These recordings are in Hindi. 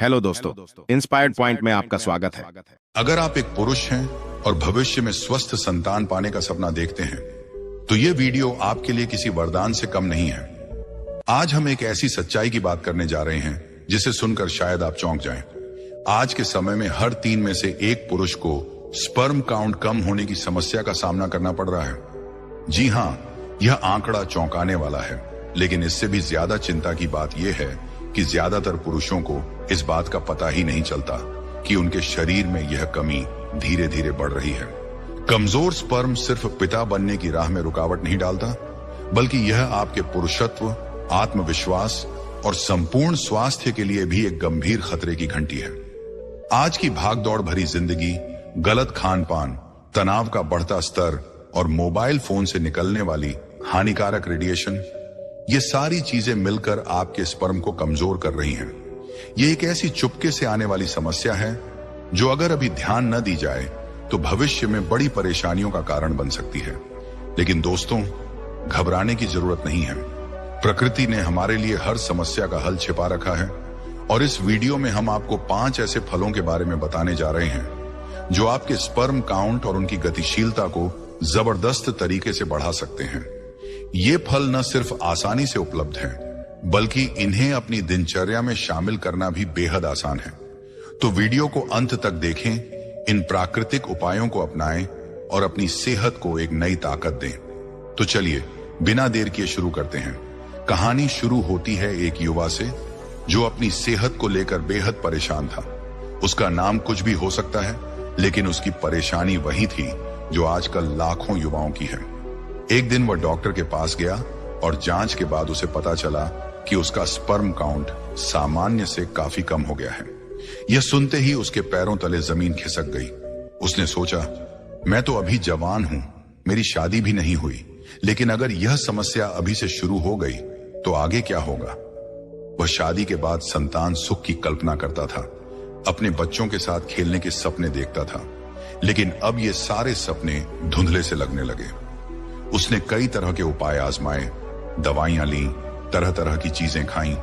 हेलो दोस्तों, इंस्पायर्ड पॉइंट में आपका स्वागत है। अगर आप एक पुरुष हैं और भविष्य में स्वस्थ संतान पाने का सपना देखते हैं, तो ये वीडियो आपके लिए किसी वरदान से कम नहीं है। आज हम एक ऐसी सच्चाई की बात करने जा रहे हैं जिसे सुनकर शायद आप चौंक जाएं। आज के समय में हर 3 में से 1 पुरुष को स्पर्म काउंट कम होने की समस्या का सामना करना पड़ रहा है। जी हाँ, यह आंकड़ा चौंकाने वाला है, लेकिन इससे भी ज्यादा चिंता की बात यह है कि ज्यादातर पुरुषों को इस बात का पता ही नहीं चलता कि उनके शरीर में यह कमी धीरे धीरे बढ़ रही है। कमजोर स्पर्म सिर्फ पिता बनने की राह में रुकावट नहीं डालता, बल्कि यह आपके पुरुषत्व, आत्मविश्वास और संपूर्ण स्वास्थ्य के लिए भी एक गंभीर खतरे की घंटी है। आज की भागदौड़ भरी जिंदगी, गलत खान पान, तनाव का बढ़ता स्तर और मोबाइल फोन से निकलने वाली हानिकारक रेडिएशन, ये सारी चीजें मिलकर आपके स्पर्म को कमजोर कर रही हैं। ये एक ऐसी चुपके से आने वाली समस्या है जो अगर अभी ध्यान न दी जाए तो भविष्य में बड़ी परेशानियों का कारण बन सकती है। लेकिन दोस्तों, घबराने की जरूरत नहीं है। प्रकृति ने हमारे लिए हर समस्या का हल छिपा रखा है और इस वीडियो में हम आपको 5 ऐसे फलों के बारे में बताने जा रहे हैं जो आपके स्पर्म काउंट और उनकी गतिशीलता को जबरदस्त तरीके से बढ़ा सकते हैं। ये फल न सिर्फ आसानी से उपलब्ध हैं, बल्कि इन्हें अपनी दिनचर्या में शामिल करना भी बेहद आसान है। तो वीडियो को अंत तक देखें, इन प्राकृतिक उपायों को अपनाएं और अपनी सेहत को एक नई ताकत दें। तो चलिए बिना देर किए शुरू करते हैं। कहानी शुरू होती है एक युवा से जो अपनी सेहत को लेकर बेहद परेशान था। उसका नाम कुछ भी हो सकता है, लेकिन उसकी परेशानी वही थी जो आजकल लाखों युवाओं की है। एक दिन वह डॉक्टर के पास गया और जांच के बाद उसे पता चला कि उसका स्पर्म काउंट सामान्य से काफी कम हो गया है। यह सुनते ही उसके पैरों तले जमीन खिसक गई। उसने सोचा, मैं तो अभी जवान हूं, मेरी शादी भी नहीं हुई, लेकिन अगर यह समस्या अभी से शुरू हो गई तो आगे क्या होगा। वह शादी के बाद संतान सुख की कल्पना करता था, अपने बच्चों के साथ खेलने के सपने देखता था, लेकिन अब ये सारे सपने धुंधले से लगने लगे। उसने कई तरह के उपाय आजमाए, दवाइयां ली, तरह तरह की चीजें खाईं,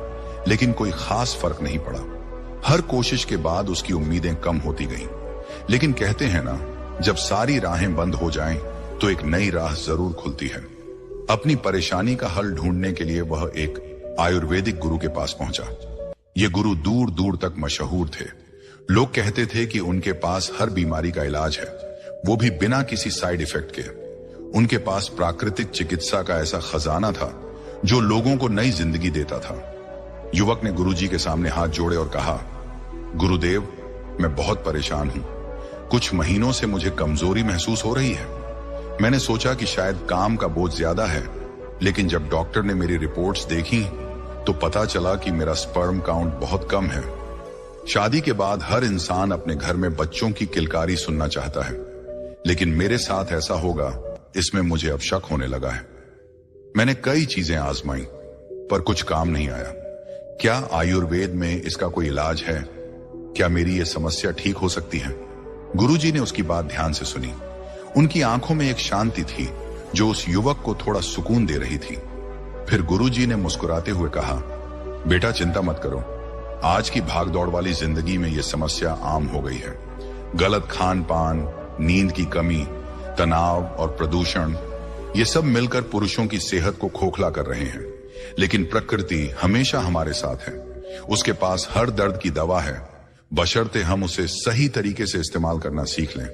लेकिन कोई खास फर्क नहीं पड़ा। हर कोशिश के बाद उसकी उम्मीदें कम होती गईं। लेकिन कहते हैं ना, जब सारी राहें बंद हो जाएं, तो एक नई राह जरूर खुलती है। अपनी परेशानी का हल ढूंढने के लिए वह एक आयुर्वेदिक गुरु के पास पहुंचा। ये गुरु दूर दूर तक मशहूर थे। लोग कहते थे कि उनके पास हर बीमारी का इलाज है, वो भी बिना किसी साइड इफेक्ट के। उनके पास प्राकृतिक चिकित्सा का ऐसा खजाना था जो लोगों को नई जिंदगी देता था। युवक ने गुरुजी के सामने हाथ जोड़े और कहा, गुरुदेव, मैं बहुत परेशान हूं। कुछ महीनों से मुझे कमजोरी महसूस हो रही है। मैंने सोचा कि शायद काम का बोझ ज्यादा है, लेकिन जब डॉक्टर ने मेरी रिपोर्ट्स देखी तो पता चला कि मेरा स्पर्म काउंट बहुत कम है। शादी के बाद हर इंसान अपने घर में बच्चों की किलकारी सुनना चाहता है, लेकिन मेरे साथ ऐसा होगा, इसमें मुझे अब शक होने लगा है। मैंने कई चीजें आजमाई, पर कुछ काम नहीं आया। क्या आयुर्वेद में इसका कोई इलाज है? क्या मेरी यह समस्या ठीक हो सकती है? गुरुजी ने उसकी बात ध्यान से सुनी। उनकी आंखों में एक शांति थी जो उस युवक को थोड़ा सुकून दे रही थी। फिर गुरुजी ने मुस्कुराते हुए कहा, बेटा चिंता मत करो, आज की भागदौड़ वाली जिंदगी में यह समस्या आम हो गई है। गलत खान पान, नींद की कमी, तनाव और प्रदूषण, ये सब मिलकर पुरुषों की सेहत को खोखला कर रहे हैं। लेकिन प्रकृति हमेशा हमारे साथ है। उसके पास हर दर्द की दवा है, बशर्ते हम उसे सही तरीके से इस्तेमाल करना सीख लें।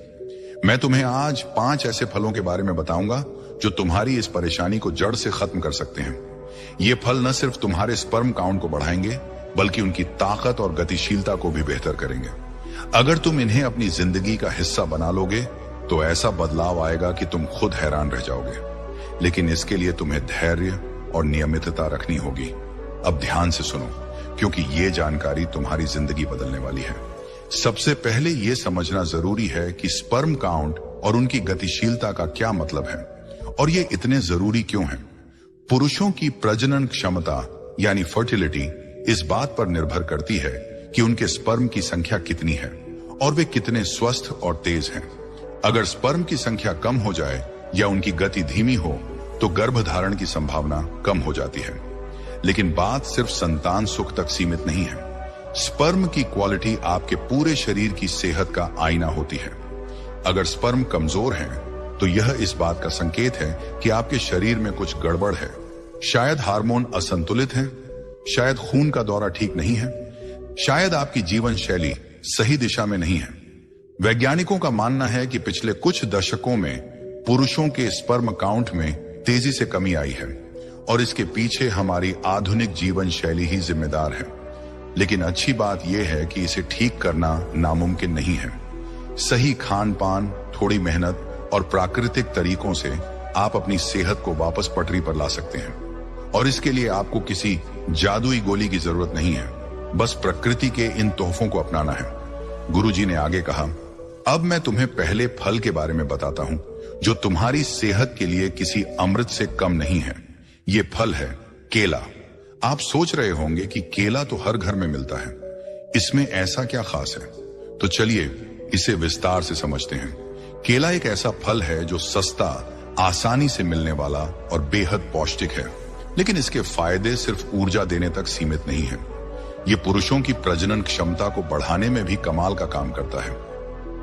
मैं तुम्हें आज 5 ऐसे फलों के बारे में बताऊंगा जो तुम्हारी इस परेशानी को जड़ से खत्म कर सकते हैं। ये फल न सिर्फ तुम्हारे स्पर्म काउंट को बढ़ाएंगे, बल्कि उनकी ताकत और गतिशीलता को भी बेहतर करेंगे। अगर तुम इन्हें अपनी जिंदगी का हिस्सा बना लोगे तो ऐसा बदलाव आएगा कि तुम खुद हैरान रह जाओगे। लेकिन इसके लिए तुम्हें धैर्य और नियमितता रखनी होगी। अब ध्यान से सुनो, क्योंकि ये जानकारी तुम्हारी जिंदगी बदलने वाली है। सबसे पहले ये समझना जरूरी है कि स्पर्म काउंट और उनकी गतिशीलता का क्या मतलब है और ये इतने जरूरी क्यों हैं। पुरुषों की प्रजनन क्षमता यानी फर्टिलिटी इस बात पर निर्भर करती है कि उनके स्पर्म की संख्या कितनी है और वे कितने स्वस्थ और तेज हैं। अगर स्पर्म की संख्या कम हो जाए या उनकी गति धीमी हो तो गर्भधारण की संभावना कम हो जाती है। लेकिन बात सिर्फ संतान सुख तक सीमित नहीं है। स्पर्म की क्वालिटी आपके पूरे शरीर की सेहत का आईना होती है। अगर स्पर्म कमजोर है तो यह इस बात का संकेत है कि आपके शरीर में कुछ गड़बड़ है। शायद हार्मोन असंतुलित है, शायद खून का दौरा ठीक नहीं है, शायद आपकी जीवन शैली सही दिशा में नहीं है। वैज्ञानिकों का मानना है कि पिछले कुछ दशकों में पुरुषों के स्पर्म काउंट में तेजी से कमी आई है और इसके पीछे हमारी आधुनिक जीवन शैली ही जिम्मेदार है। लेकिन अच्छी बात यह है कि इसे ठीक करना नामुमकिन नहीं है। सही खान पान, थोड़ी मेहनत और प्राकृतिक तरीकों से आप अपनी सेहत को वापस पटरी पर ला सकते हैं। और इसके लिए आपको किसी जादुई गोली की जरूरत नहीं है, बस प्रकृति के इन तोहफों को अपनाना है। गुरुजी ने आगे कहा, अब मैं तुम्हें पहले फल के बारे में बताता हूं जो तुम्हारी सेहत के लिए किसी अमृत से कम नहीं है। ये फल है केला। आप सोच रहे होंगे कि केला तो हर घर में मिलता है, इसमें ऐसा क्या खास है? तो चलिए इसे विस्तार से समझते हैं। केला एक ऐसा फल है जो सस्ता, आसानी से मिलने वाला और बेहद पौष्टिक है। लेकिन इसके फायदे सिर्फ ऊर्जा देने तक सीमित नहीं है। ये पुरुषों की प्रजनन क्षमता को बढ़ाने में भी कमाल का काम करता है।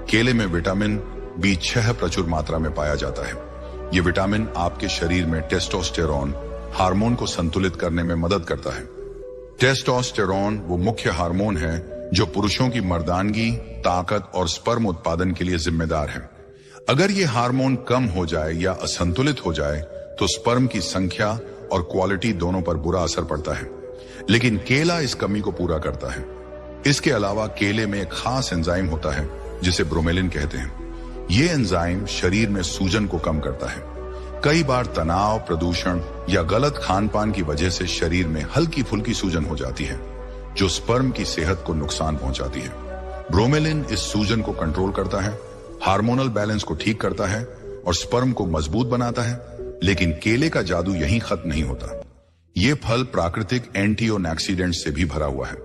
केले में विटामिन B6 प्रचुर मात्रा में पाया जाता है। ये विटामिन आपके शरीर में टेस्टोस्टेरोन हार्मोन को संतुलित करने में मदद करता है। टेस्टोस्टेरोन वो मुख्य हार्मोन है जो पुरुषों की मर्दानगी, ताकत और स्पर्म उत्पादन के लिए जिम्मेदार है। अगर ये हार्मोन कम हो जाए या असंतुलित हो जाए तो स्पर्म की संख्या और क्वालिटी दोनों पर बुरा असर पड़ता है। लेकिन केला इस कमी को पूरा करता है। इसके अलावा केले में एक खास एंजाइम होता है जिसे ब्रोमेलिन कहते हैं। ये एंजाइम शरीर में सूजन को कम करता है। कई बार तनाव, प्रदूषण या गलत खान पान की वजह से शरीर में हल्की फुल्की सूजन हो जाती है जो स्पर्म की सेहत को नुकसान पहुंचाती है। ब्रोमेलिन इस सूजन को कंट्रोल करता है, हार्मोनल बैलेंस को ठीक करता है और स्पर्म को मजबूत बनाता है। लेकिन केले का जादू यहीं खत्म नहीं होता। ये फल प्राकृतिक एंटीऑक्सीडेंट से भी भरा हुआ है।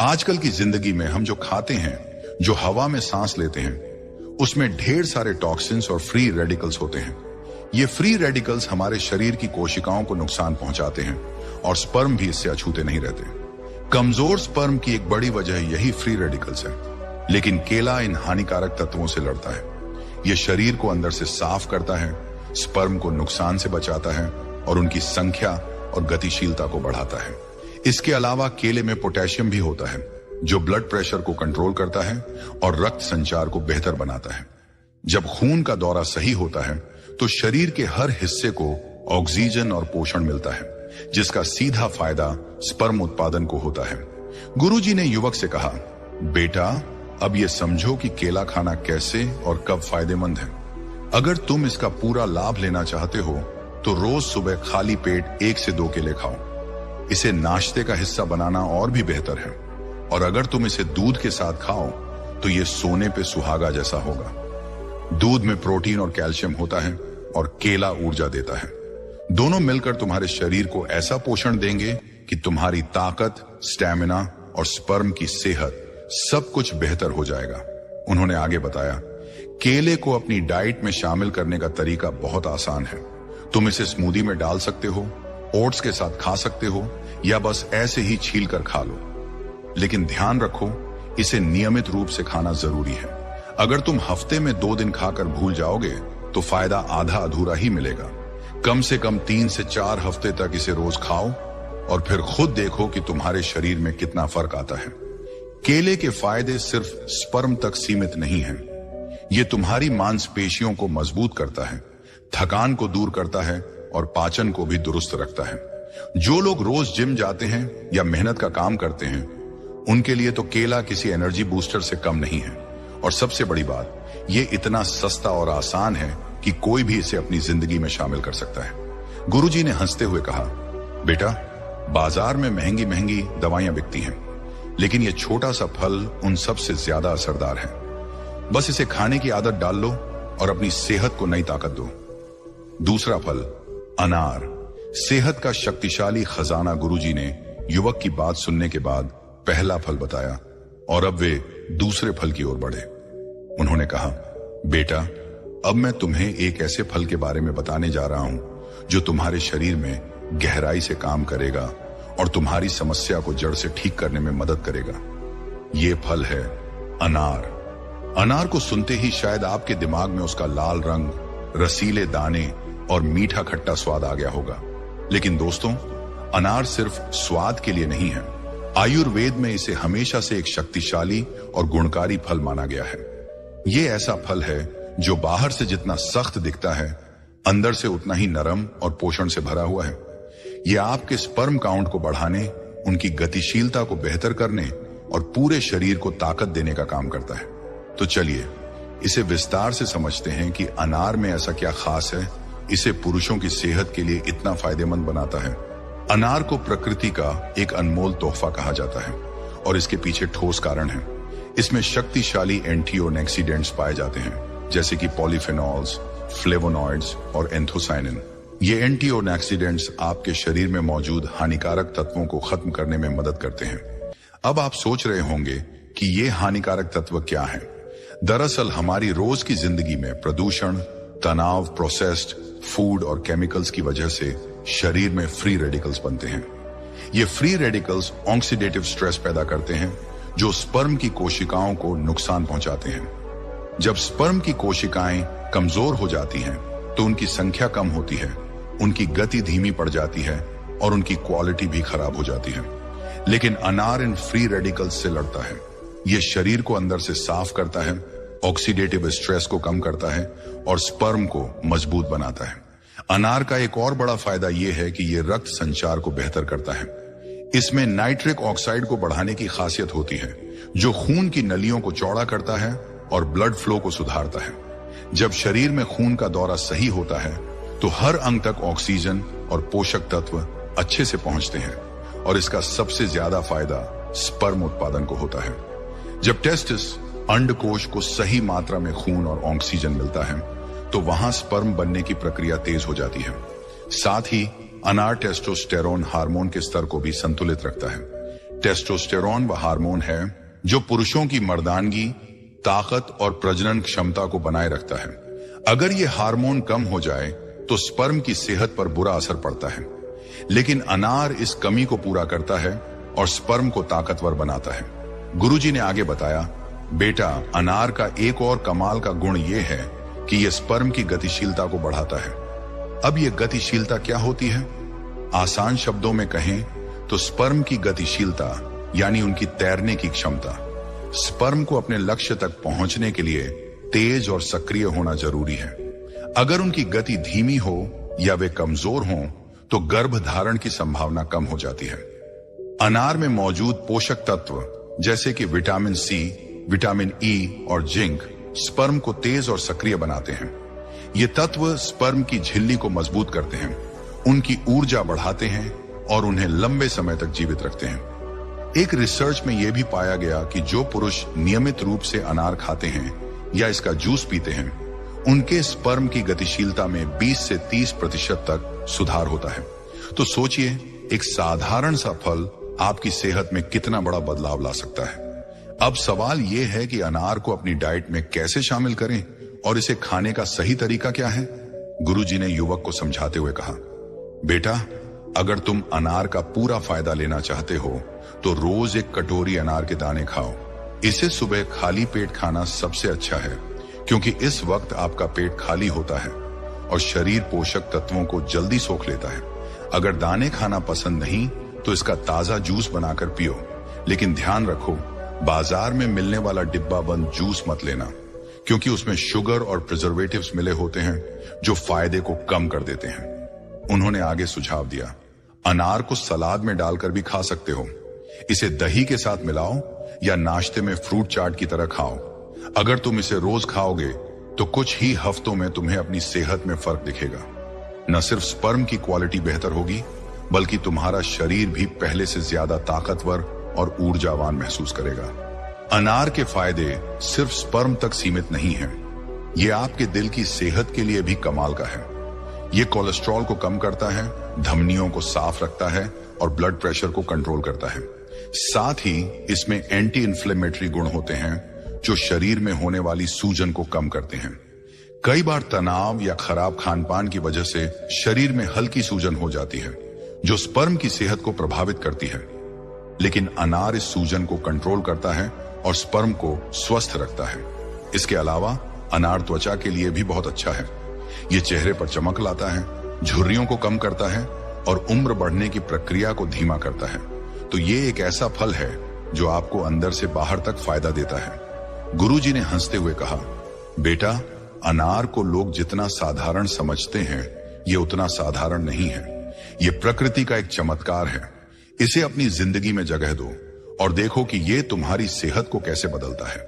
आजकल की जिंदगी में हम जो खाते हैं, जो हवा में सांस लेते हैं, उसमें ढेर सारे टॉक्सिन्स और फ्री रेडिकल्स होते हैं। ये फ्री रेडिकल्स हमारे शरीर की कोशिकाओं को नुकसान पहुंचाते हैं और स्पर्म भी इससे अछूते नहीं रहते। कमजोर स्पर्म की एक बड़ी वजह यही फ्री रेडिकल्स है। लेकिन केला इन हानिकारक तत्वों से लड़ता है। यह शरीर को अंदर से साफ करता है, स्पर्म को नुकसान से बचाता है और उनकी संख्या और गतिशीलता को बढ़ाता है। इसके अलावा केले में पोटेशियम भी होता है जो ब्लड प्रेशर को कंट्रोल करता है और रक्त संचार को बेहतर बनाता है। जब खून का दौरा सही होता है तो शरीर के हर हिस्से को ऑक्सीजन और पोषण मिलता है, जिसका सीधा फायदा स्पर्म उत्पादन को होता है। गुरुजी ने युवक से कहा, बेटा अब ये समझो कि केला खाना कैसे और कब फायदेमंद है। अगर तुम इसका पूरा लाभ लेना चाहते हो तो रोज सुबह खाली पेट 1 से 2 केले खाओ। इसे नाश्ते का हिस्सा बनाना और भी बेहतर है। और अगर तुम इसे दूध के साथ खाओ तो ये सोने पे सुहागा जैसा होगा। दूध में प्रोटीन और कैल्शियम होता है और केला ऊर्जा देता है। दोनों मिलकर तुम्हारे शरीर को ऐसा पोषण देंगे कि तुम्हारी ताकत, स्टैमिना और स्पर्म की सेहत सब कुछ बेहतर हो जाएगा। उन्होंने आगे बताया, केले को अपनी डाइट में शामिल करने का तरीका बहुत आसान है। तुम इसे स्मूदी में डाल सकते हो, ओट्स के साथ खा सकते हो या बस ऐसे ही छील कर खा लो। लेकिन ध्यान रखो, इसे नियमित रूप से खाना जरूरी है। अगर तुम हफ्ते में 2 दिन खाकर भूल जाओगे तो फायदा आधा अधूरा ही मिलेगा। कम से कम 3 से 4 हफ्ते तक इसे रोज खाओ और फिर खुद देखो कि तुम्हारे शरीर में कितना फर्क आता है। केले के फायदे सिर्फ स्पर्म तक सीमित नहीं हैं। ये तुम्हारी मांसपेशियों को मजबूत करता है, थकान को दूर करता है और पाचन को भी दुरुस्त रखता है। जो लोग रोज जिम जाते हैं या मेहनत का काम करते हैं, उनके लिए तो केला किसी एनर्जी बूस्टर से कम नहीं है। और सबसे बड़ी बात, ये इतना सस्ता और आसान है कि कोई भी इसे अपनी जिंदगी में शामिल कर सकता है। गुरुजी ने हंसते हुए कहा, बेटा बाजार में महंगी महंगी दवाइयां बिकती हैं, लेकिन ये छोटा सा फल उन सब से ज्यादा असरदार है। बस इसे खाने की आदत डाल लो और अपनी सेहत को नई ताकत दो। दूसरा फल अनार, सेहत का शक्तिशाली खजाना। गुरुजी ने युवक की बात सुनने के बाद पहला फल बताया और अब वे दूसरे फल की ओर बढ़े। उन्होंने कहा, बेटा अब मैं तुम्हें एक ऐसे फल के बारे में बताने जा रहा हूं जो तुम्हारे शरीर में गहराई से काम करेगा और तुम्हारी समस्या को जड़ से ठीक करने में मदद करेगा। ये फल है अनार। अनार को सुनते ही शायद आपके दिमाग में उसका लाल रंग, रसीले दाने और मीठा खट्टा स्वाद आ गया होगा। लेकिन दोस्तों, अनार सिर्फ स्वाद के लिए नहीं है। आयुर्वेद में इसे हमेशा से एक शक्तिशाली और गुणकारी फल माना गया है। ये ऐसा फल है जो बाहर से जितना सख्त दिखता है, अंदर से उतना ही नरम और पोषण से भरा हुआ है। ये आपके स्पर्म काउंट को बढ़ाने, उनकी गतिशीलता को बेहतर करने और पूरे शरीर को ताकत देने का काम करता है। तो चलिए इसे विस्तार से समझते हैं कि अनार में ऐसा क्या खास है, इसे पुरुषों की सेहत के लिए इतना फायदेमंद बनाता है। अनार को प्रकृति का एक अनमोल तोहफा कहा जाता है और इसके पीछे ठोस कारण है। इसमें शक्तिशाली एंटीऑक्सीडेंट्स पाए जाते हैं, जैसे कि पॉलीफेनॉल्स, फ्लेवोनॉइड्स और एंथोसाइनिन। ये एंटीऑक्सीडेंट्स आपके शरीर में मौजूद हानिकारक तत्वों को खत्म करने में मदद करते हैं। अब आप सोच रहे होंगे कि ये हानिकारक तत्व क्या हैं? दरअसल हमारी रोज की जिंदगी में प्रदूषण, तनाव, प्रोसेस्ड फूड और केमिकल्स की वजह से शरीर में फ्री रेडिकल्स बनते हैं। ये फ्री रेडिकल्स ऑक्सीडेटिव स्ट्रेस पैदा करते हैं, जो स्पर्म की कोशिकाओं को नुकसान पहुंचाते हैं। जब स्पर्म की कोशिकाएं कमजोर हो जाती हैं, तो उनकी संख्या कम होती है, उनकी गति धीमी पड़ जाती है और उनकी क्वालिटी भी खराब हो जाती है। लेकिन अनार इन फ्री रेडिकल्स से लड़ता है। ये शरीर को अंदर से साफ करता है, ऑक्सीडेटिव स्ट्रेस को कम करता है और स्पर्म को मजबूत बनाता है। अनार का एक और बड़ा फायदा यह है कि यह रक्त संचार को बेहतर करता है। इसमें नाइट्रिक ऑक्साइड को बढ़ाने की खासियत होती है, जो खून की नलियों को चौड़ा करता है और ब्लड फ्लो को सुधारता है। जब शरीर में खून का दौरा सही होता है, तो हर अंग तक ऑक्सीजन और पोषक तत्व अच्छे से पहुंचते हैं और इसका सबसे ज्यादा फायदा स्पर्म उत्पादन को होता है। जब टेस्टिस, अंडकोश को सही मात्रा में खून और ऑक्सीजन मिलता है, तो वहां स्पर्म बनने की प्रक्रिया तेज हो जाती है। साथ ही अनार टेस्टोस्टेरोन हार्मोन के स्तर को भी संतुलित रखता है। टेस्टोस्टेरोन वह हार्मोन है जो पुरुषों की मर्दानगी, ताकत और प्रजनन क्षमता को बनाए रखता है। अगर यह हार्मोन कम हो जाए तो स्पर्म की सेहत पर बुरा असर पड़ता है। लेकिन अनार इस कमी को पूरा करता है और स्पर्म को ताकतवर बनाता है। गुरुजी ने आगे बताया, बेटा, अनार का एक और कमाल का गुण यह है कि यह स्पर्म की गतिशीलता को बढ़ाता है। अब यह गतिशीलता क्या होती है? आसान शब्दों में कहें तो स्पर्म की गतिशीलता यानी उनकी तैरने की क्षमता। स्पर्म को अपने लक्ष्य तक पहुंचने के लिए तेज और सक्रिय होना जरूरी है। अगर उनकी गति धीमी हो या वे कमजोर हों, तो गर्भधारण की संभावना कम हो जाती है। अनार में मौजूद पोषक तत्व जैसे कि विटामिन सी, विटामिन ई और जिंक स्पर्म को तेज और सक्रिय बनाते हैं। ये तत्व स्पर्म की झिल्ली को मजबूत करते हैं, उनकी ऊर्जा बढ़ाते हैं और उन्हें लंबे समय तक जीवित रखते हैं। एक रिसर्च में यह भी पाया गया कि जो पुरुष नियमित रूप से अनार खाते हैं या इसका जूस पीते हैं, उनके स्पर्म की गतिशीलता में 20 से 30% तक सुधार होता है। तो सोचिए, एक साधारण सा फल आपकी सेहत में कितना बड़ा बदलाव ला सकता है। अब सवाल यह है कि अनार को अपनी डाइट में कैसे शामिल करें और इसे खाने का सही तरीका क्या है? गुरुजी ने युवक को समझाते हुए कहा, बेटा, अगर तुम अनार का पूरा फायदा लेना चाहते हो तो रोज एक कटोरी अनार के दाने खाओ। इसे सुबह खाली पेट खाना सबसे अच्छा है, क्योंकि इस वक्त आपका पेट खाली होता है और शरीर पोषक तत्वों को जल्दी सोख लेता है। अगर दाने खाना पसंद नहीं तो इसका ताजा जूस बनाकर पियो, लेकिन ध्यान रखो, बाजार में मिलने वाला डिब्बा बंद जूस मत लेना, क्योंकि उसमें शुगर और प्रिजर्वेटिव्स मिले होते हैं जो फायदे को कम कर देते हैं। उन्होंने आगे सुझाव दिया, अनार को सलाद में डालकर भी खा सकते हो। इसे दही के साथ मिलाओ या नाश्ते में फ्रूट चाट की तरह खाओ। अगर तुम इसे रोज खाओगे तो कुछ ही हफ्तों में तुम्हें अपनी सेहत में फर्क दिखेगा। न सिर्फ स्पर्म की क्वालिटी बेहतर होगी, बल्कि तुम्हारा शरीर भी पहले से ज्यादा ताकतवर और ऊर्जावान महसूस करेगा। अनार के फायदे सिर्फ स्पर्म तक सीमित नहीं हैं। ये आपके दिल की सेहत के लिए भी कमाल का है। ये कोलेस्ट्रॉल को कम करता है, धमनियों को साफ रखता है और ब्लड प्रेशर को कंट्रोल करता है। साथ ही इसमें एंटी इन्फ्लेमेटरी गुण होते हैं जो शरीर में होने वाली सूजन को कम करते हैं। कई बार तनाव या खराब खानपान की वजह से शरीर में हल्की सूजन हो जाती है, जो स्पर्म की सेहत को प्रभावित करती है। लेकिन अनार इस सूजन को कंट्रोल करता है और स्पर्म को स्वस्थ रखता है। इसके अलावा अनार त्वचा के लिए भी बहुत अच्छा है। ये चेहरे पर चमक लाता है, झुर्रियों को कम करता है और उम्र बढ़ने की प्रक्रिया को धीमा करता है। तो ये एक ऐसा फल है जो आपको अंदर से बाहर तक फायदा देता है। गुरुजी ने हंसते हुए कहा, बेटा, अनार को लोग जितना साधारण समझते हैं ये उतना साधारण नहीं है। ये प्रकृति का एक चमत्कार है। इसे अपनी जिंदगी में जगह दो और देखो कि ये तुम्हारी सेहत को कैसे बदलता है।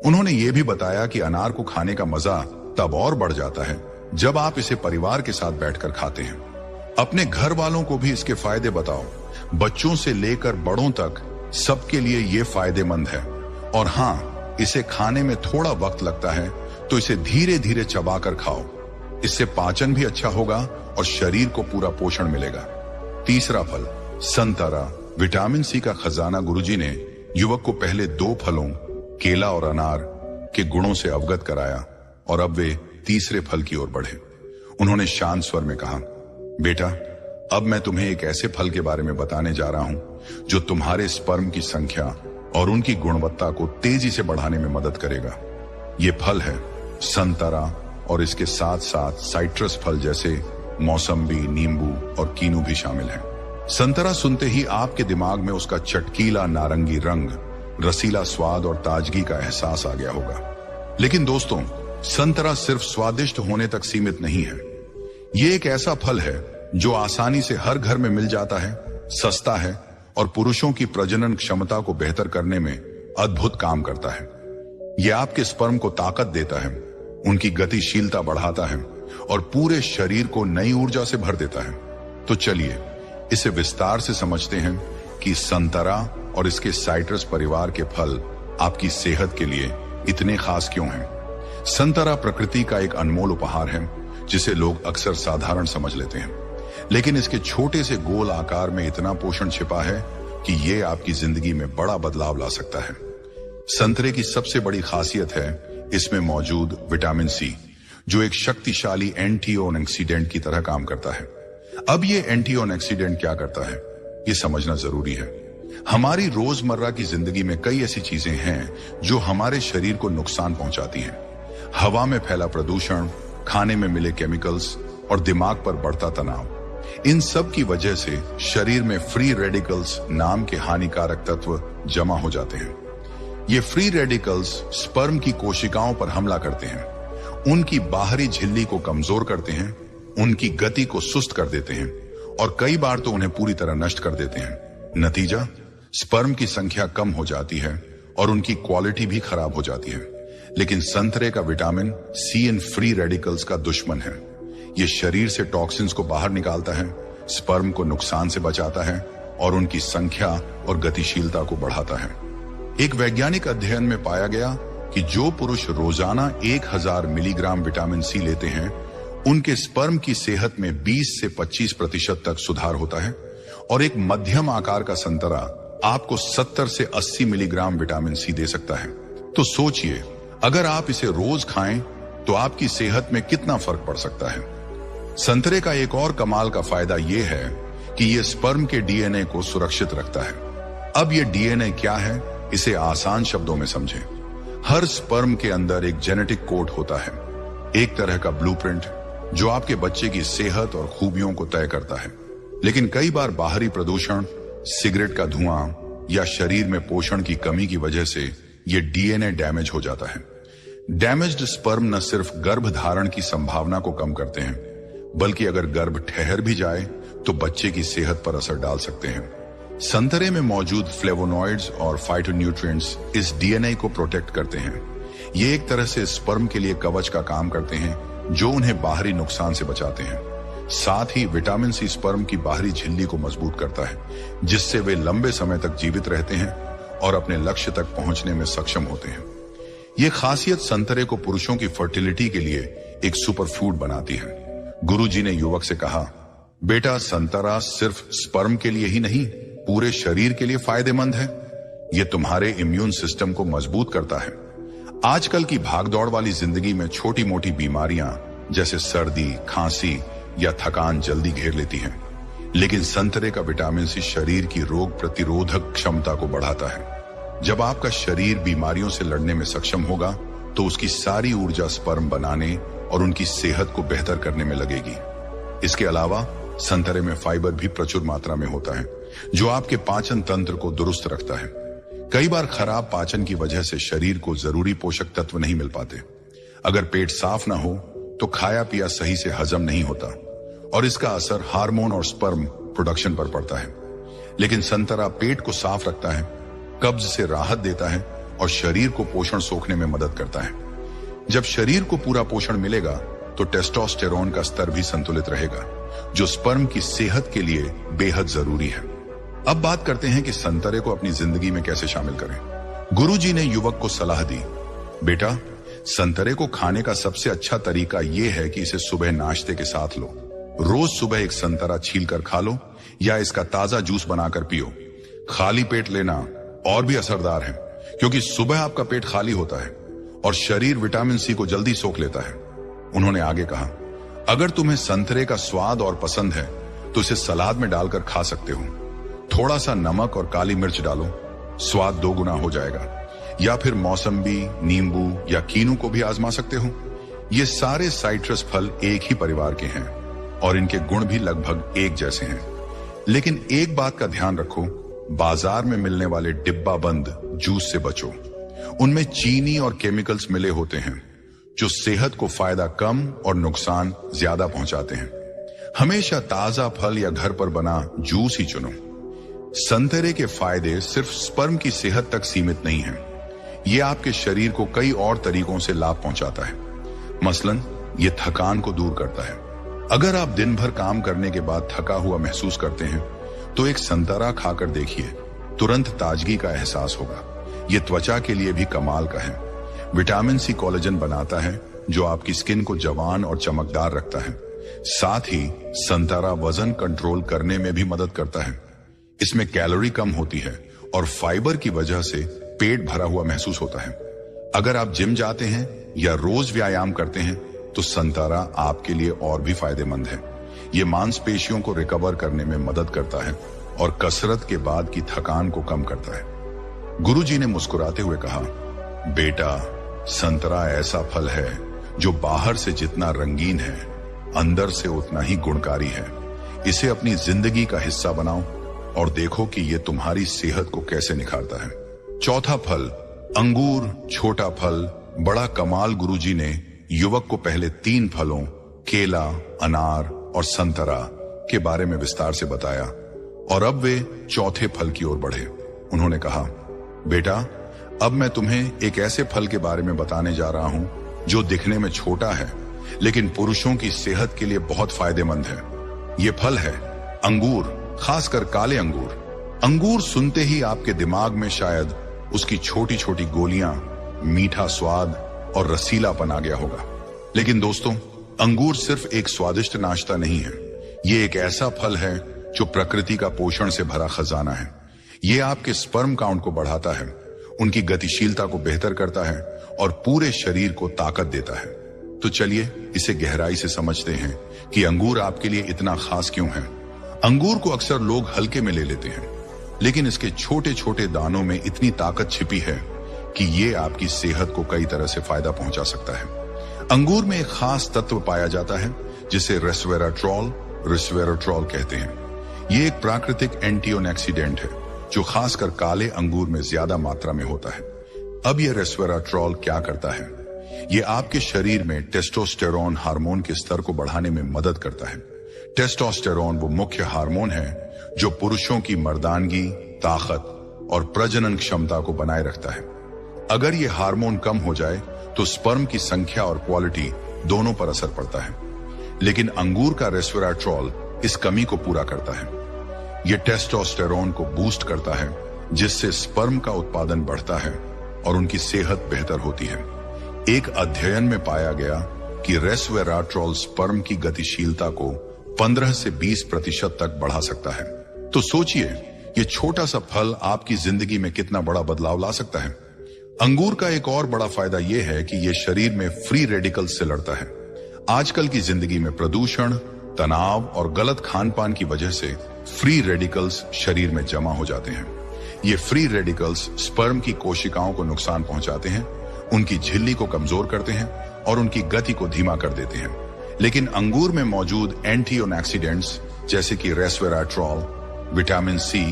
उन्होंने ये भी बताया कि अनार को खाने का मजा तब और बढ़ जाता है जब आप इसे परिवार के साथ बैठकर खाते हैं। अपने घर वालों को भी इसके फायदे बताओ। बच्चों से लेकर बड़ों तक सबके लिए ये फायदेमंद है। और हाँ, इसे खाने में थोड़ा वक्त लगता है, तो इसे धीरे धीरे चबाकर खाओ। इससे पाचन भी अच्छा होगा और शरीर को पूरा पोषण मिलेगा। तीसरा फल, संतरा। विटामिन सी का खजाना। गुरुजी ने युवक को पहले 2 फलों, केला और अनार के गुणों से अवगत कराया और अब वे तीसरे फल की ओर बढ़े। उन्होंने शांत स्वर में कहा, बेटा, अब मैं तुम्हें एक ऐसे फल के बारे में बताने जा रहा हूं जो तुम्हारे स्पर्म की संख्या और उनकी गुणवत्ता को तेजी से बढ़ाने में मदद करेगा। ये फल है संतरा और इसके साथ साथ साइट्रस फल जैसे मौसम्बी, नींबू और कीनू भी शामिल हैं। संतरा सुनते ही आपके दिमाग में उसका चटकीला नारंगी रंग, रसीला स्वाद और ताजगी का एहसास आ गया होगा। लेकिन दोस्तों, संतरा सिर्फ स्वादिष्ट होने तक सीमित नहीं है। ये एक ऐसा फल है जो आसानी से हर घर में मिल जाता है, सस्ता है और पुरुषों की प्रजनन क्षमता को बेहतर करने में अद्भुत काम करता है। यह आपके स्पर्म को ताकत देता है, उनकी गतिशीलता बढ़ाता है और पूरे शरीर को नई ऊर्जा से भर देता है। तो चलिए इसे विस्तार से समझते हैं कि संतरा और इसके साइट्रस परिवार के फल आपकी सेहत के लिए इतने खास क्यों हैं। संतरा प्रकृति का एक अनमोल उपहार है जिसे लोग अक्सर साधारण समझ लेते हैं, लेकिन इसके छोटे से गोल आकार में इतना पोषण छिपा है कि ये आपकी जिंदगी में बड़ा बदलाव ला सकता है। संतरे की सबसे बड़ी खासियत है इसमें मौजूद विटामिन सी, जो एक शक्तिशाली एंटीऑक्सीडेंट की तरह काम करता है। अब ये एंटीऑक्सीडेंट क्या करता है, ये समझना जरूरी है। हमारी रोजमर्रा की जिंदगी में कई ऐसी चीजें हैं जो हमारे शरीर को नुकसान पहुंचाती हैं। हवा में फैला प्रदूषण, खाने में मिले केमिकल्स और दिमाग पर बढ़ता तनाव, इन सब की वजह से शरीर में फ्री रेडिकल्स नाम के हानिकारक तत्व जमा हो जाते हैं। ये फ्री रेडिकल्स स्पर्म की कोशिकाओं पर हमला करते हैं, उनकी बाहरी झिल्ली को कमजोर करते हैं, उनकी गति को सुस्त कर देते हैं और कई बार तो उन्हें पूरी तरह नष्ट कर देते हैं। नतीजा, स्पर्म की संख्या कम हो जाती है और उनकी क्वालिटी भी खराब हो जाती है। लेकिन संतरे का vitamin C in free radicals का दुश्मन है। ये शरीर से टॉक्सिन्स को बाहर निकालता है, स्पर्म को नुकसान से बचाता है और उनकी संख्या और गतिशीलता को बढ़ाता है। एक वैज्ञानिक अध्ययन में पाया गया कि जो पुरुष रोजाना 1000 मिलीग्राम विटामिन सी लेते हैं, उनके स्पर्म की सेहत में 20 से 25% तक सुधार होता है और एक मध्यम आकार का संतरा आपको 70 से 80 मिलीग्राम विटामिन सी दे सकता है। तो सोचिए, अगर आप इसे रोज खाएं तो आपकी सेहत में कितना फर्क पड़ सकता है। संतरे का एक और कमाल का फायदा यह है कि यह स्पर्म के डीएनए को सुरक्षित रखता है। अब यह डीएनए क्या है, इसे आसान शब्दों में समझें। हर स्पर्म के अंदर एक जेनेटिक कोड होता है, एक तरह का ब्लूप्रिंट जो आपके बच्चे की सेहत और खूबियों को तय करता है। लेकिन कई बार बाहरी प्रदूषण, सिगरेट का धुआं या शरीर में पोषण की कमी की वजह से यह डीएनए डैमेज हो जाता है। डैमेज्ड स्पर्म न सिर्फ गर्भ धारण की संभावना को कम करते हैं, बल्कि अगर गर्भ ठहर भी जाए तो बच्चे की सेहत पर असर डाल सकते हैं। संतरे में मौजूद फ्लेवोनॉइड्स और फाइटोन्यूट्रिएंट्स इस डीएनए को प्रोटेक्ट करते हैं। ये एक तरह से स्पर्म के लिए कवच का काम करते हैं जो उन्हें बाहरी नुकसान से बचाते हैं। साथ ही विटामिन सी स्पर्म की बाहरी झिल्ली को मजबूत करता है, जिससे वे लंबे समय तक जीवित रहते हैं और अपने लक्ष्य तक पहुंचने में सक्षम होते हैं। ये खासियत संतरे को पुरुषों की फर्टिलिटी के लिए एक सुपर फूड बनाती है। गुरुजी ने युवक से कहा, बेटा, संतरा सिर्फ स्पर्म के लिए ही नहीं, पूरे शरीर के लिए फायदेमंद है। यह तुम्हारे इम्यून सिस्टम को मजबूत करता है। आजकल की भागदौड़ वाली जिंदगी में छोटी मोटी बीमारियां जैसे सर्दी, खांसी या थकान जल्दी घेर लेती हैं। लेकिन संतरे का विटामिन सी शरीर की रोग प्रतिरोधक क्षमता को बढ़ाता है। जब आपका शरीर बीमारियों से लड़ने में सक्षम होगा तो उसकी सारी ऊर्जा स्पर्म बनाने और उनकी सेहत को बेहतर करने में लगेगी। इसके अलावा संतरे में फाइबर भी प्रचुर मात्रा में होता है, जो आपके पाचन तंत्र को दुरुस्त रखता है। कई बार खराब पाचन की वजह से शरीर को जरूरी पोषक तत्व नहीं मिल पाते। अगर पेट साफ ना हो तो खाया पिया सही से हजम नहीं होता और इसका असर हार्मोन और स्पर्म प्रोडक्शन पर पड़ता है। लेकिन संतरा पेट को साफ रखता है, कब्ज से राहत देता है और शरीर को पोषण सोखने में मदद करता है। जब शरीर को पूरा पोषण मिलेगा तो टेस्टोस्टेरोन का स्तर भी संतुलित रहेगा, जो स्पर्म की सेहत के लिए बेहद जरूरी है। अब बात करते हैं कि संतरे को अपनी जिंदगी में कैसे शामिल करें। गुरुजी ने युवक को सलाह दी, बेटा संतरे को खाने का सबसे अच्छा तरीका यह है कि इसे सुबह नाश्ते के साथ लो। रोज सुबह एक संतरा छील कर खा लो या इसका ताजा जूस बनाकर पियो। खाली पेट लेना और भी असरदार है, क्योंकि सुबह आपका पेट खाली होता है और शरीर विटामिन सी को जल्दी सोख लेता है। उन्होंने आगे कहा, अगर तुम्हें संतरे का स्वाद और पसंद है तो इसे सलाद में डालकर खा सकते हो। थोड़ा सा नमक और काली मिर्च डालो, स्वाद 2 गुना हो जाएगा। या फिर मौसम्बी, नींबू या कीनू को भी आजमा सकते हो। ये सारे साइट्रस फल एक ही परिवार के हैं और इनके गुण भी लगभग एक जैसे हैं। लेकिन एक बात का ध्यान रखो, बाजार में मिलने वाले डिब्बा बंद जूस से बचो। उनमें चीनी और केमिकल्स मिले होते हैं जो सेहत को फायदा कम और नुकसान ज्यादा पहुंचाते हैं। हमेशा ताजा फल या घर पर बना जूस ही चुनो। संतरे के फायदे सिर्फ स्पर्म की सेहत तक सीमित नहीं हैं। ये आपके शरीर को कई और तरीकों से लाभ पहुंचाता है। मसलन ये थकान को दूर करता है। अगर आप दिन भर काम करने के बाद थका हुआ महसूस करते हैं तो एक संतरा खाकर देखिए, तुरंत ताजगी का एहसास होगा। ये त्वचा के लिए भी कमाल का है। विटामिन सी कोलेजन बनाता है जो आपकी स्किन को जवान और चमकदार रखता है। साथ ही संतरा वजन कंट्रोल करने में भी मदद करता है। इसमें कैलोरी कम होती है और फाइबर की वजह से पेट भरा हुआ महसूस होता है। अगर आप जिम जाते हैं या रोज व्यायाम करते हैं तो संतरा आपके लिए और भी फायदेमंद है। ये मांसपेशियों को रिकवर करने में मदद करता है और कसरत के बाद की थकान को कम करता है। गुरुजी ने मुस्कुराते हुए कहा, बेटा संतरा ऐसा फल है जो बाहर से जितना रंगीन है, अंदर से उतना ही गुणकारी है। इसे अपनी जिंदगी का हिस्सा बनाओ और देखो कि ये तुम्हारी सेहत को कैसे निखारता है। चौथा फल, अंगूर। छोटा फल, बड़ा कमाल। गुरुजी ने युवक को पहले 3 फलों केला, अनार और संतरा के बारे में विस्तार से बताया और अब वे चौथे फल की ओर बढ़े। उन्होंने कहा, बेटा अब मैं तुम्हें एक ऐसे फल के बारे में बताने जा रहा हूं जो दिखने में छोटा है लेकिन पुरुषों की सेहत के लिए बहुत फायदेमंद है। ये फल है अंगूर, खासकर काले अंगूर। अंगूर सुनते ही आपके दिमाग में शायद उसकी छोटी छोटी गोलियां, मीठा स्वाद और रसीलापन आ गया होगा। लेकिन दोस्तों, अंगूर सिर्फ एक स्वादिष्ट नाश्ता नहीं है। ये एक ऐसा फल है जो प्रकृति का पोषण से भरा खजाना है। ये आपके स्पर्म काउंट को बढ़ाता है, उनकी गतिशीलता को बेहतर करता है और पूरे शरीर को ताकत देता है। तो चलिए इसे गहराई से समझते हैं कि अंगूर आपके लिए इतना खास क्यों है। अंगूर को अक्सर लोग हल्के में ले लेते हैं, लेकिन इसके छोटे छोटे दानों में इतनी ताकत छिपी है कि ये आपकी सेहत को कई तरह से फायदा पहुंचा सकता है। अंगूर में एक खास तत्व पाया जाता है जिसे रेस्वेराट्रॉल कहते हैं। ये एक प्राकृतिक एंटीऑक्सीडेंट है जो खासकर काले अंगूर में ज्यादा मात्रा में होता है। अब ये रेस्वेराट्रॉल क्या करता है? ये आपके शरीर में टेस्टोस्टेरोन हार्मोन के स्तर को बढ़ाने में मदद करता है। टेस्टोस्टेरोन वो मुख्य हार्मोन है जो पुरुषों की मर्दानगी, ताकत और प्रजनन क्षमता को बनाए रखता है। अगर ये हार्मोन कम हो जाए तो स्पर्म की संख्या और क्वालिटी दोनों पर असर पड़ता है। लेकिन अंगूर का रेस्वेराट्रॉल इस कमी को पूरा करता है। यह टेस्टोस्टेरोन को बूस्ट करता है, जिससे स्पर्म का उत्पादन बढ़ता है और उनकी सेहत बेहतर होती है। एक अध्ययन में पाया गया कि रेस्वेराट्रॉल स्पर्म की गतिशीलता को 15 से 20% तक बढ़ा सकता है। तो सोचिए, ये छोटा सा फल आपकी जिंदगी में कितना बड़ा बदलाव ला सकता है। अंगूर का एक और बड़ा फायदा यह है कि यह शरीर में फ्री रेडिकल्स से लड़ता है। आजकल की जिंदगी में प्रदूषण तनाव और गलत खान पान की वजह से फ्री रेडिकल्स शरीर में जमा हो जाते हैं। ये फ्री रेडिकल्स स्पर्म की कोशिकाओं को नुकसान पहुंचाते हैं, उनकी झिल्ली को कमजोर करते हैं और उनकी गति को धीमा कर देते हैं। लेकिन अंगूर में मौजूद एंटीऑक्सीडेंट्स जैसे कि रेस्वेराट्रॉल, विटामिन सी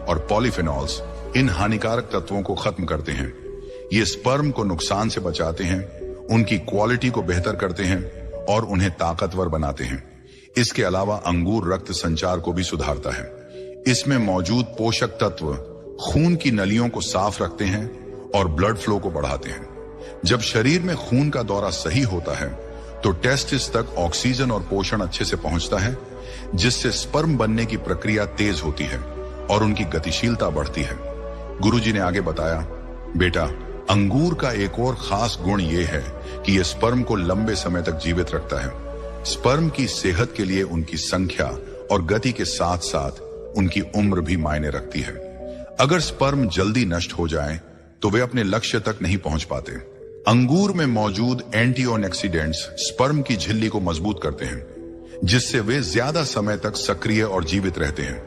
और पॉलीफेनॉल्स इन हानिकारक तत्वों को खत्म करते हैं। ये स्पर्म को नुकसान से बचाते हैं, उनकी क्वालिटी को बेहतर करते हैं और उन्हें ताकतवर बनाते हैं। इसके अलावा अंगूर रक्त संचार को भी सुधारता है। इसमें मौजूद पोषक तत्व खून की नलियों को साफ रखते हैं और ब्लड फ्लो को बढ़ाते हैं। जब शरीर में खून का दौरा सही होता है तो टेस्टिस तक ऑक्सीजन और पोषण अच्छे से पहुंचता है, जिससे स्पर्म बनने की प्रक्रिया तेज होती है और उनकी गतिशीलता बढ़ती है। गुरुजी ने आगे बताया, बेटा, अंगूर का एक और खास गुण यह है कि यह स्पर्म को लंबे समय तक जीवित रखता है। स्पर्म की सेहत के लिए उनकी संख्या और गति के साथ साथ उनकी उम्र भी मायने रखती है। अगर स्पर्म जल्दी नष्ट हो जाए तो वे अपने लक्ष्य तक नहीं पहुंच पाते। अंगूर में मौजूद एंटीऑक्सीडेंट्स स्पर्म की झिल्ली को मजबूत करते हैं, जिससे वे ज्यादा समय तक सक्रिय और जीवित रहते हैं।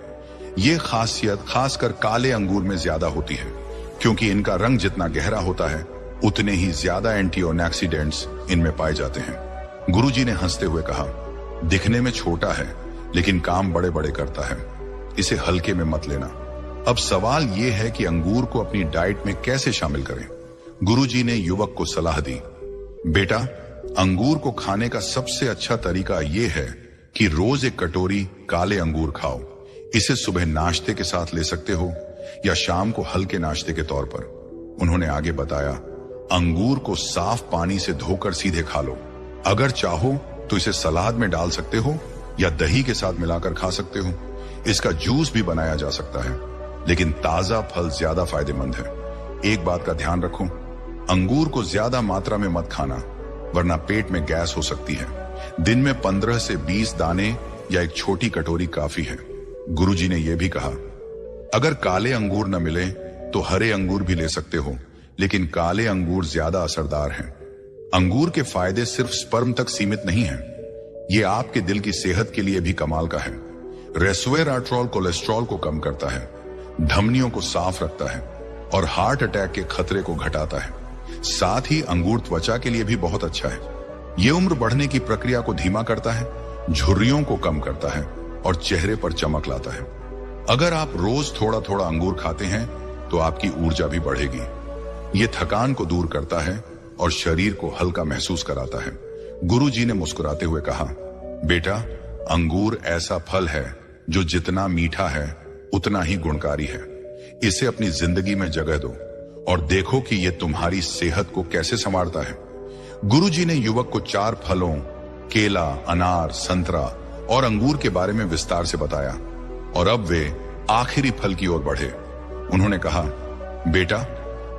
ये खासियत खासकर काले अंगूर में ज्यादा होती है, क्योंकि इनका रंग जितना गहरा होता है उतने ही ज्यादा एंटीऑक्सीडेंट्स इनमें पाए जाते हैं। गुरुजी ने हंसते हुए कहा, दिखने में छोटा है लेकिन काम बड़े बड़े करता है, इसे हल्के में मत लेना। अब सवाल यह है कि अंगूर को अपनी डाइट में कैसे शामिल करें। गुरुजी ने युवक को सलाह दी, बेटा, अंगूर को खाने का सबसे अच्छा तरीका यह है कि रोज एक कटोरी काले अंगूर खाओ। इसे सुबह नाश्ते के साथ ले सकते हो या शाम को हल्के नाश्ते के तौर पर। उन्होंने आगे बताया, अंगूर को साफ पानी से धोकर सीधे खा लो। अगर चाहो तो इसे सलाद में डाल सकते हो या दही के साथ मिलाकर खा सकते हो। इसका जूस भी बनाया जा सकता है, लेकिन ताजा फल ज्यादा फायदेमंद है। एक बात का ध्यान रखो, अंगूर को ज्यादा मात्रा में मत खाना, वरना पेट में गैस हो सकती है। दिन में 15 से 20 दाने या एक छोटी कटोरी काफी है। गुरुजी ने यह भी कहा, अगर काले अंगूर न मिले तो हरे अंगूर भी ले सकते हो, लेकिन काले अंगूर ज्यादा असरदार हैं। अंगूर के फायदे सिर्फ स्पर्म तक सीमित नहीं हैं, ये आपके दिल की सेहत के लिए भी कमाल का है। रेस्वेराट्रॉल कोलेस्ट्रॉल को कम करता है, धमनियों को साफ रखता है और हार्ट अटैक के खतरे को घटाता है। साथ ही अंगूर त्वचा के लिए भी बहुत अच्छा है। यह उम्र बढ़ने की प्रक्रिया को धीमा करता है, झुर्रियों को कम करता है और चेहरे पर चमक लाता है। अगर आप रोज थोड़ा थोड़ा अंगूर खाते हैं तो आपकी ऊर्जा भी बढ़ेगी। ये थकान को दूर करता है और शरीर को हल्का महसूस कराता है। गुरुजी ने मुस्कुराते हुए कहा, बेटा, अंगूर ऐसा फल है जो जितना मीठा है उतना ही गुणकारी है। इसे अपनी जिंदगी में जगह दो और देखो कि यह तुम्हारी सेहत को कैसे संवारता है। गुरुजी ने युवक को 4 फलों, केला, अनार, संतरा और अंगूर के बारे में विस्तार से बताया और अब वे आखिरी फल की ओर बढ़े। उन्होंने कहा, बेटा,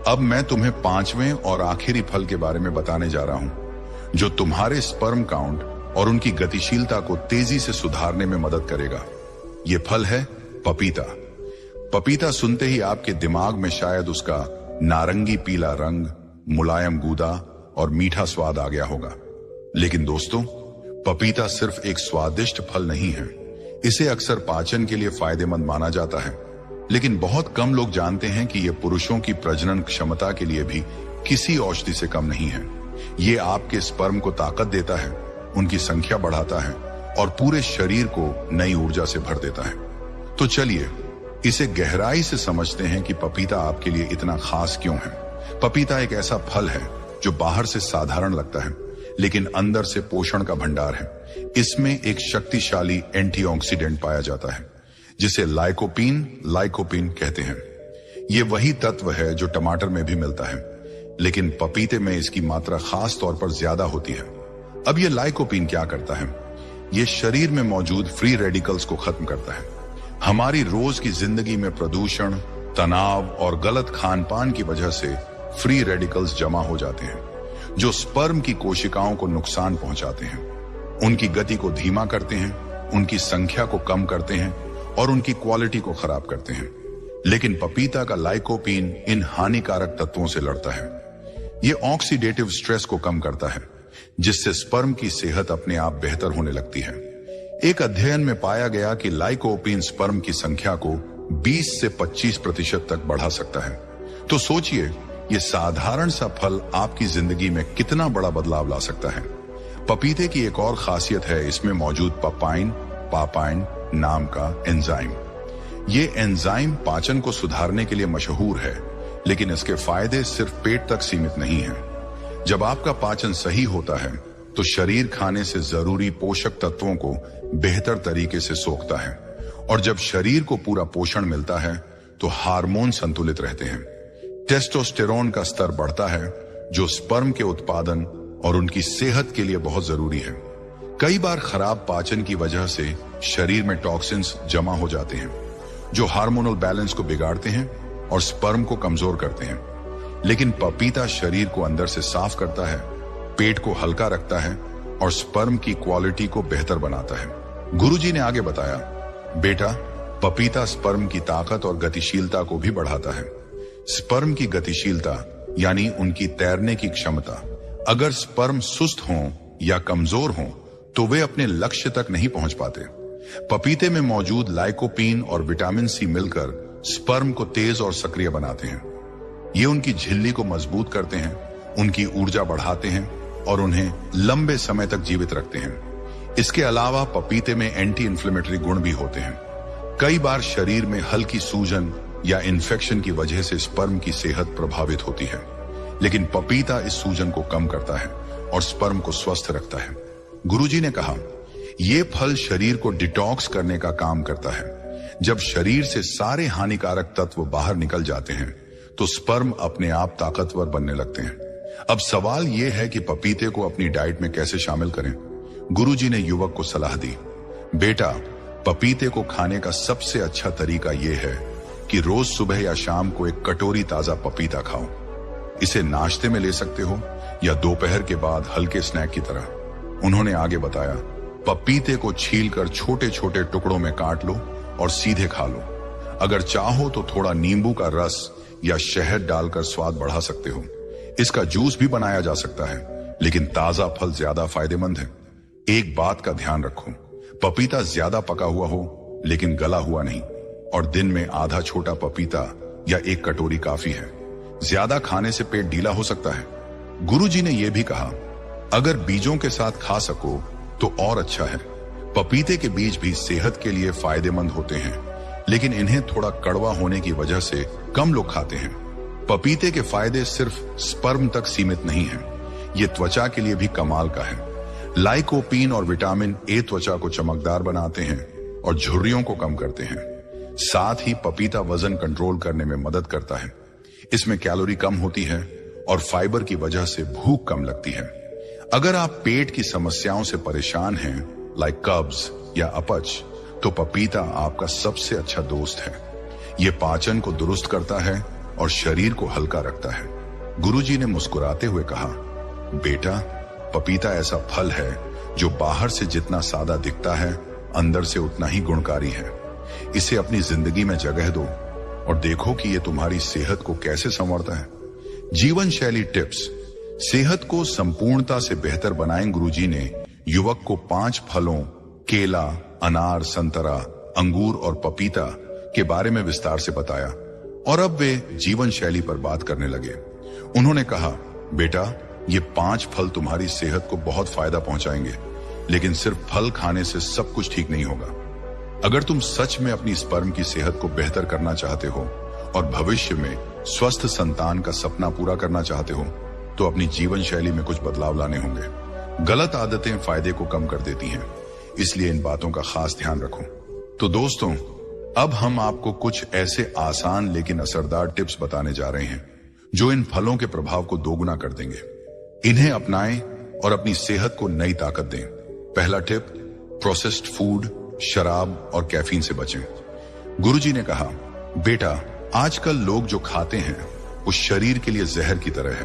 अब मैं तुम्हें 5वें और आखिरी फल के बारे में बताने जा रहा हूं, जो तुम्हारे स्पर्म काउंट और उनकी गतिशीलता को तेजी से सुधारने में मदद करेगा। यह फल है पपीता। पपीता सुनते ही आपके दिमाग में शायद उसका नारंगी पीला रंग, मुलायम गूदा और मीठा स्वाद आ गया होगा। लेकिन दोस्तों, पपीता सिर्फ एक स्वादिष्ट फल नहीं है। इसे अक्सर पाचन के लिए फायदेमंद माना जाता है, लेकिन बहुत कम लोग जानते हैं कि यह पुरुषों की प्रजनन क्षमता के लिए भी किसी औषधि से कम नहीं है। ये आपके स्पर्म को ताकत देता है, उनकी संख्या बढ़ाता है और पूरे शरीर को नई ऊर्जा से भर देता है। तो चलिए इसे गहराई से समझते हैं कि पपीता आपके लिए इतना खास क्यों है। पपीता एक ऐसा फल है जो बाहर से साधारण लगता है, लेकिन अंदर से पोषण का भंडार है। इसमें एक शक्तिशाली एंटीऑक्सीडेंट पाया जाता है, जिसे लाइकोपीन कहते हैं। यह वही तत्व है जो टमाटर में भी मिलता है, लेकिन पपीते में इसकी मात्रा खास तौर पर ज्यादा होती है। अब यह लाइकोपीन क्या करता है? यह शरीर में मौजूद फ्री रेडिकल्स को खत्म करता है। हमारी रोज की जिंदगी में प्रदूषण, तनाव और गलत खान पान की वजह से फ्री रेडिकल्स जमा हो जाते हैं, जो स्पर्म की कोशिकाओं को नुकसान पहुंचाते हैं, उनकी गति को धीमा करते हैं, उनकी संख्या को कम करते हैं और उनकी क्वालिटी को खराब करते हैं। लेकिन पपीता का लाइकोपीन इन हानिकारक तत्वों से लड़ता है। यह ऑक्सीडेटिव स्ट्रेस को कम करता है, जिससे स्पर्म की सेहत अपने आप बेहतर होने लगती है। एक अध्ययन में पाया गया कि लाइकोपीन स्पर्म की संख्या को 20 से 25% तक बढ़ा सकता है। तो सोचिए, ये साधारण सा फल आपकी जिंदगी में कितना बड़ा बदलाव ला सकता है। पपीते की एक और खासियत है, इसमें मौजूद पापाइन नाम का एंजाइम। ये एंजाइम पाचन को सुधारने के लिए मशहूर है, लेकिन इसके फायदे सिर्फ पेट तक सीमित नहीं हैं। जब आपका पाचन सही होता है तो शरीर खाने से जरूरी पोषक तत्वों को बेहतर तरीके से सोखता है, और जब शरीर को पूरा पोषण मिलता है तो हार्मोन संतुलित रहते हैं। टेस्टोस्टेरोन का स्तर बढ़ता है, जो स्पर्म के उत्पादन और उनकी सेहत के लिए बहुत जरूरी है। कई बार खराब पाचन की वजह से शरीर में टॉक्सिन्स जमा हो जाते हैं, जो हार्मोनल बैलेंस को बिगाड़ते हैं और स्पर्म को कमजोर करते हैं। लेकिन पपीता शरीर को अंदर से साफ करता है, पेट को हल्का रखता है और स्पर्म की क्वालिटी को बेहतर बनाता है। गुरुजी ने आगे बताया, बेटा, पपीता स्पर्म की ताकत और गतिशीलता को भी बढ़ाता है। स्पर्म की गतिशीलता यानी उनकी तैरने की क्षमता। अगर स्पर्म सुस्त हों या कमजोर हों तो वे अपने लक्ष्य तक नहीं पहुंच पाते। पपीते में मौजूद लाइकोपीन और विटामिन सी मिलकर स्पर्म को तेज और सक्रिय बनाते हैं। ये उनकी झिल्ली को मजबूत करते हैं, उनकी ऊर्जा बढ़ाते हैं और उन्हें लंबे समय तक जीवित रखते हैं। इसके अलावा पपीते में एंटी इंफ्लेमेटरी गुण भी होते हैं। कई बार शरीर में हल्की सूजन या इन्फेक्शन की वजह से स्पर्म की सेहत प्रभावित होती है, लेकिन पपीता इस सूजन को कम करता है और स्पर्म को स्वस्थ रखता है। गुरुजी ने कहा, यह फल शरीर को डिटॉक्स करने का काम करता है। जब शरीर से सारे हानिकारक तत्व बाहर निकल जाते हैं तो स्पर्म अपने आप ताकतवर बनने लगते हैं। अब सवाल यह है कि पपीते को अपनी डाइट में कैसे शामिल करें। गुरुजी ने युवक को सलाह दी, बेटा, पपीते को खाने का सबसे अच्छा तरीका यह है कि रोज सुबह या शाम को एक कटोरी ताजा पपीता खाओ। इसे नाश्ते में ले सकते हो या दोपहर के बाद हल्के स्नैक की तरह। उन्होंने आगे बताया, पपीते को छीलकर छोटे छोटे टुकड़ों में काट लो और सीधे खा लो। अगर चाहो तो थोड़ा नींबू का रस या शहद डालकर स्वाद बढ़ा सकते हो। इसका जूस भी बनाया जा सकता है, लेकिन ताजा फल ज्यादा फायदेमंद है। एक बात का ध्यान रखो, पपीता ज्यादा पका हुआ हो लेकिन गला हुआ नहीं, और दिन में आधा छोटा पपीता या एक कटोरी काफी है। ज्यादा खाने से पेट ढीला हो सकता है। गुरुजी ने यह भी कहा, अगर बीजों के साथ खा सको तो और अच्छा है। पपीते के बीज भी सेहत के लिए फायदेमंद होते हैं, लेकिन इन्हें थोड़ा कड़वा होने की वजह से कम लोग खाते हैं। पपीते के फायदे सिर्फ स्पर्म तक सीमित नहीं हैं, ये त्वचा के लिए भी कमाल का है। लाइकोपीन और विटामिन ए त्वचा को चमकदार बनाते हैं और झुर्रियों को कम करते हैं। साथ ही पपीता वजन कंट्रोल करने में मदद करता है। इसमें कैलोरी कम होती है और फाइबर की वजह से भूख कम लगती है। अगर आप पेट की समस्याओं से परेशान हैं, लाइक कब्ज या अपच, तो पपीता आपका सबसे अच्छा दोस्त है। ये पाचन को दुरुस्त करता है और शरीर को हल्का रखता है। गुरुजी ने मुस्कुराते हुए कहा, बेटा, पपीता ऐसा फल है जो बाहर से जितना सादा दिखता है, अंदर से उतना ही गुणकारी है। इसे अपनी जिंदगी में जगह दो और देखो कि ये तुम्हारी सेहत को कैसे संवारता है। जीवन शैली टिप्स। सेहत को संपूर्णता से बेहतर बनाएं। गुरुजी ने युवक को 5 फलों, केला, अनार, संतरा, अंगूर और पपीता के बारे में विस्तार से बताया, और अब वे जीवन शैली पर बात करने लगे। उन्होंने कहा, बेटा, ये 5 फल तुम्हारी सेहत को बहुत फायदा पहुंचाएंगे, लेकिन सिर्फ फल खाने से सब कुछ ठीक नहीं होगा। अगर तुम सच में अपनी स्पर्म की सेहत को बेहतर करना चाहते हो और भविष्य में स्वस्थ संतान का सपना पूरा करना चाहते हो, तो अपनी जीवन शैली में कुछ बदलाव लाने होंगे। गलत आदतें फायदे को कम कर देती हैं, इसलिए इन बातों का खास ध्यान रखो। तो दोस्तों, अब हम आपको कुछ ऐसे आसान लेकिन असरदार टिप्स बताने जा रहे हैं जो इन फलों के प्रभाव को दोगुना कर देंगे। इन्हें अपनाएं और अपनी सेहत को नई ताकत दें। पहला टिप, प्रोसेस्ड फूड, शराब और कैफीन से बचें। गुरुजी ने कहा, बेटा, आजकल लोग जो खाते हैं वो शरीर के लिए जहर की तरह है।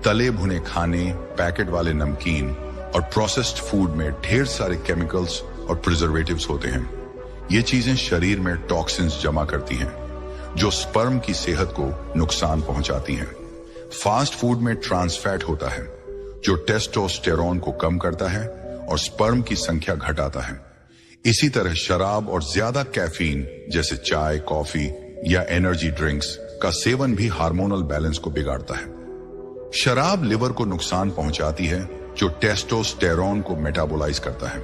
तले भुने खाने, पैकेट वाले नमकीन और प्रोसेस्ड फूड में ढेर सारे केमिकल्स और प्रिजर्वेटिव्स होते हैं। ये चीजें शरीर में टॉक्सिन्स जमा करती हैं, जो स्पर्म की सेहत को नुकसान पहुंचाती हैं। फास्ट फूड में ट्रांस फैट होता है, जो टेस्टोस्टेरोन को कम करता है और स्पर्म की संख्या घटाता है। इसी तरह शराब और ज्यादा कैफीन जैसे चाय, कॉफी या एनर्जी ड्रिंक्स का सेवन भी हार्मोनल बैलेंस को बिगाड़ता है। शराब लिवर को नुकसान पहुंचाती है, जो टेस्टोस्टेरोन को मेटाबोलाइज करता है।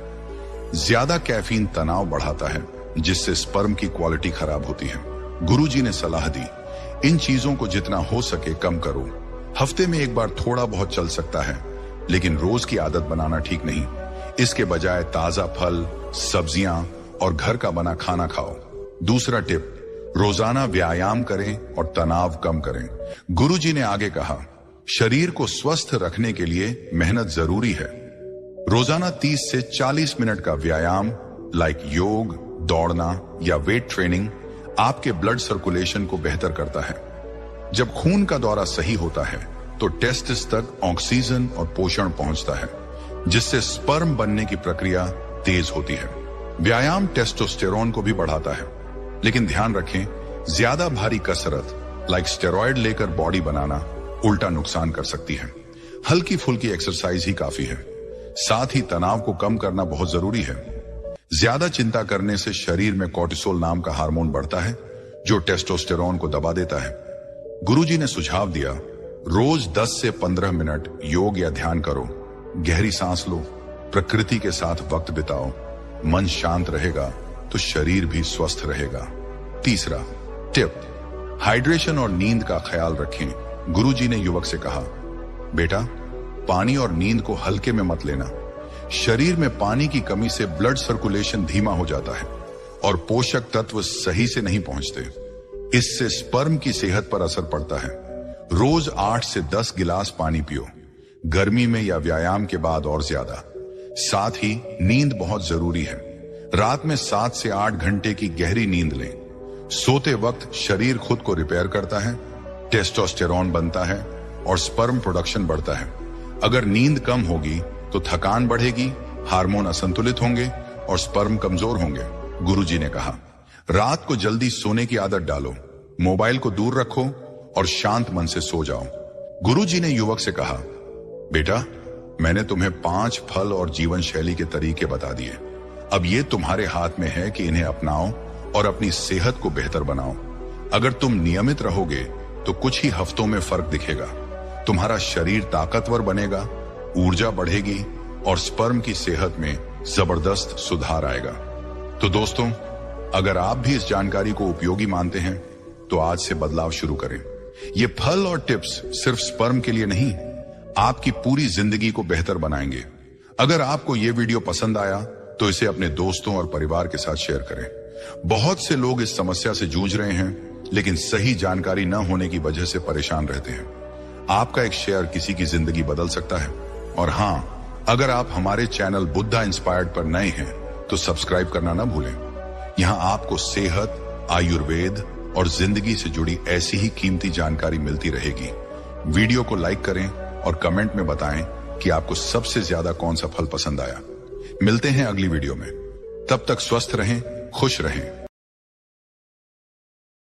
ज्यादा कैफीन तनाव बढ़ाता है, जिससे स्पर्म की क्वालिटी खराब होती है। गुरुजी ने सलाह दी, इन चीजों को जितना हो सके कम करो। हफ्ते में एक बार थोड़ा बहुत चल सकता है, लेकिन रोज की आदत बनाना ठीक नहीं। इसके बजाय ताजा फल, सब्जियां और घर का बना खाना खाओ। दूसरा टिप, रोजाना व्यायाम करें और तनाव कम करें। गुरुजी ने आगे कहा, शरीर को स्वस्थ रखने के लिए मेहनत जरूरी है। रोजाना 30 से 40 मिनट का व्यायाम लाइक योग, दौड़ना या वेट ट्रेनिंग आपके ब्लड सर्कुलेशन को बेहतर करता है। जब खून का दौरा सही होता है तो टेस्टिस तक ऑक्सीजन और पोषण पहुंचता है, जिससे स्पर्म बनने की प्रक्रिया तेज होती है। व्यायाम टेस्टोस्टेरोन को भी बढ़ाता है, लेकिन ध्यान रखें, ज्यादा भारी कसरत लाइक स्टेरॉयड लेकर बॉडी बनाना उल्टा नुकसान कर सकती है। हल्की फुल्की एक्सरसाइज ही काफी है। साथ ही तनाव को कम करना बहुत जरूरी है। ज्यादा चिंता करने से शरीर में कोर्टिसोल नाम का हार्मोन बढ़ता है, जो टेस्टोस्टेरोन को दबा देता है। गुरुजी ने सुझाव दिया, रोज 10 से 15 मिनट योग या ध्यान करो, गहरी सांस लो, प्रकृति के साथ वक्त बिताओ। मन शांत रहेगा तो शरीर भी स्वस्थ रहेगा। तीसरा टिप, हाइड्रेशन और नींद का ख्याल रखें। गुरुजी ने युवक से कहा, बेटा, पानी और नींद को हल्के में मत लेना। शरीर में पानी की कमी से ब्लड सर्कुलेशन धीमा हो जाता है और पोषक तत्व सही से नहीं पहुंचते। इससे स्पर्म की सेहत पर असर पड़ता है। रोज 8 से 10 गिलास पानी पियो, गर्मी में या व्यायाम के बाद और ज्यादा। साथ ही नींद बहुत जरूरी है। रात में 7 से 8 घंटे की गहरी नींद लें। सोते वक्त शरीर खुद को रिपेयर करता है, टेस्टोस्टेरोन बनता है और स्पर्म प्रोडक्शन बढ़ता है। अगर नींद कम होगी तो थकान बढ़ेगी, हार्मोन असंतुलित होंगे और स्पर्म कमजोर होंगे। गुरुजी ने कहा, रात को जल्दी सोने की आदत डालो, मोबाइल को दूर रखो और शांत मन से सो जाओ। गुरुजी ने युवक से कहा, बेटा, मैंने तुम्हें 5 फल और जीवन शैली के तरीके बता दिए। अब ये तुम्हारे हाथ में है कि इन्हें अपनाओ और अपनी सेहत को बेहतर बनाओ। अगर तुम नियमित रहोगे तो कुछ ही हफ्तों में फर्क दिखेगा। तुम्हारा शरीर ताकतवर बनेगा, ऊर्जा बढ़ेगी और स्पर्म की सेहत में जबरदस्त सुधार आएगा। तो दोस्तों, अगर आप भी इस जानकारी को उपयोगी मानते हैं तो आज से बदलाव शुरू करें। ये फल और टिप्स सिर्फ स्पर्म के लिए नहीं, आपकी पूरी जिंदगी को बेहतर बनाएंगे। अगर आपको ये वीडियो पसंद आया तो इसे अपने दोस्तों और परिवार के साथ शेयर करें। बहुत से लोग इस समस्या से जूझ रहे हैं, लेकिन सही जानकारी न होने की वजह से परेशान रहते हैं। आपका एक शेयर किसी की जिंदगी बदल सकता है। और हाँ, अगर आप हमारे चैनल बुद्धा इंस्पायर्ड पर नए हैं तो सब्सक्राइब करना ना भूलें। यहाँ आपको सेहत, आयुर्वेद और जिंदगी से जुड़ी ऐसी ही कीमती जानकारी मिलती रहेगी। वीडियो को लाइक करें और कमेंट में बताएं कि आपको सबसे ज्यादा कौन सा फल पसंद आया। मिलते हैं अगली वीडियो में। तब तक स्वस्थ रहें, खुश रहें।